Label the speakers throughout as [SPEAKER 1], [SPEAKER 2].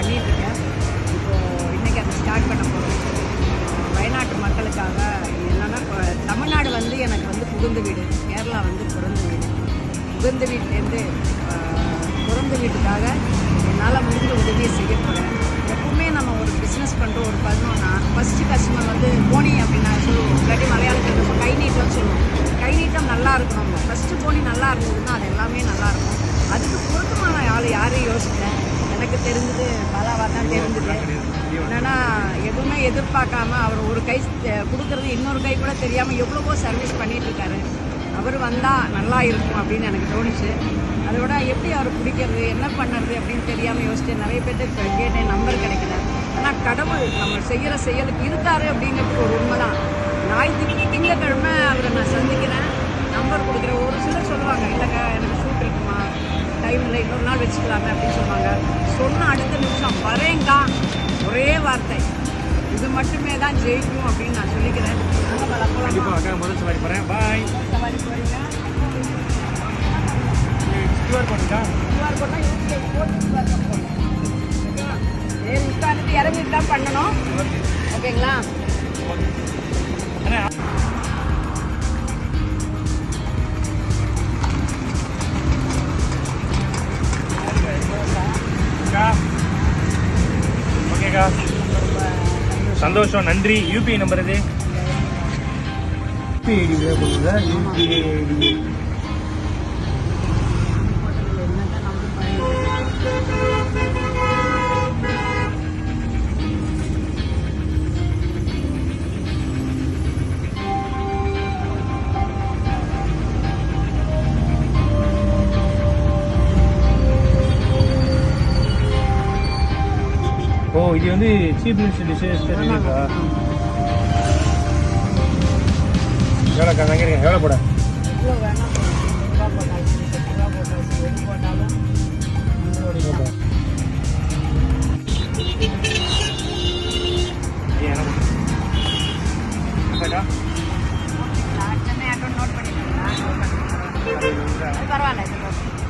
[SPEAKER 1] பண்ணிகிட்ருக்கேன். இப்போது இன்றைக்கி அதை ஸ்டார்ட் பண்ண போகிறோம். வயநாட்டு மக்களுக்காக என்னென்னா, தமிழ்நாடு வந்து எனக்கு வந்து புகுந்த வீடு, கேரளா வந்து பிறந்த வீடு. புகுந்த வீட்டிலேருந்து பிறந்த வீட்டுக்காக என்னால் முடிஞ்ச உதவியை செய்ய போகிறேன். எப்பவுமே நம்ம ஒரு பிஸ்னஸ் பண்ணுறோம், ஒரு பண்ணோன்னா ஃபஸ்ட்டு கஸ்டமர் வந்து போனி அப்படின்னு நான் சொல்லுவோம். இல்லாட்டி மலையாளத்தில் நம்ம கை நீட்டம்னு சொல்லுவோம். கை நீட்டம் நல்லா இருக்கணும். நம்ம ஃபஸ்ட்டு போனி நல்லா இருந்ததுன்னா அது எல்லாமே நல்லாயிருக்கும். அதுக்கு பொருத்தமான ஆள் யாரையும் யோசித்தேன். எனக்கு தெரிஞ்சது பாலாவாக தான் தெரிஞ்சுது. என்னென்னா எதுவுமே எதிர்பார்க்காம அவர் ஒரு கை கொடுக்குறது இன்னொரு கை கூட தெரியாமல் எவ்வளவோ சர்வீஸ் பண்ணிகிட்ருக்காரு. அவர் வந்தால் நல்லா இருக்கும் அப்படின்னு எனக்கு தோணுச்சு. அதோட எப்படி அவர் பிடிக்கிறது, என்ன பண்ணுறது அப்படின்னு தெரியாமல் யோசிச்சு நிறைய பேர்ட்டு கேட்டேன், நம்பர் கிடைக்கல. ஆனால் கடவுள் நம்ம செய்கிற செயலுக்கு இருக்காரு அப்படிங்கிறதுக்கு ஒரு உண்மை தான். திங்கக்கிழமை அவரை நான் சந்திக்கிறேன், நம்பர் கொடுக்குறேன். ஒரு சிலர் சொல்லுவாங்க, இல்லைக்கா எனக்கு ஷூட் இருக்குமா, டைம் இல்லை, இன்னொரு நாள் வச்சுக்கலாமே அப்படின்னு சொல்லுவாங்க. சொன்ன அடுத்த நிமிஷம் வரேங்கா, ஒரே வார்த்தை, இது மட்டுமே தான் ஜெயிக்கும் அப்படின்னு நான் சொல்லிக்கிறேன்.
[SPEAKER 2] முதல் சவாரி போகிறேன். பாய்.
[SPEAKER 1] சவாரி போகிறீங்க?
[SPEAKER 2] QR போட்டுக்கா.
[SPEAKER 1] QR போட்டால் போட்டு சரி, உட்காந்துட்டு இறங்கிட்டு தான் பண்ணணும். ஓகேங்களா?
[SPEAKER 2] ஓகேக்கா, சந்தோஷம், நன்றி. யூபிஐ நம்பர் இது இது வந்து சீப் டிஷஸ் இருக்கா? எவ்வளோக்கா வாங்கிருக்கேன்? எவ்வளோ போட?
[SPEAKER 1] எவ்வளோ வேணால் ரூபா போட்டாச்சு, 10 ரூபா போட்டாச்சு, எது போட்டாலும் சென்னை அக்கௌண்ட் நோட் பண்ணிக்கிறீங்களா? பரவாயில்ல,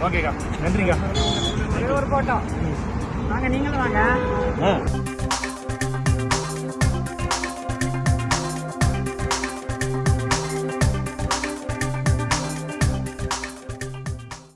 [SPEAKER 2] ஓகேக்கா, நன்றிக்கா.
[SPEAKER 1] ஒரே ஒரு போட்டோம். வாங்க, நீங்களும் வாங்க.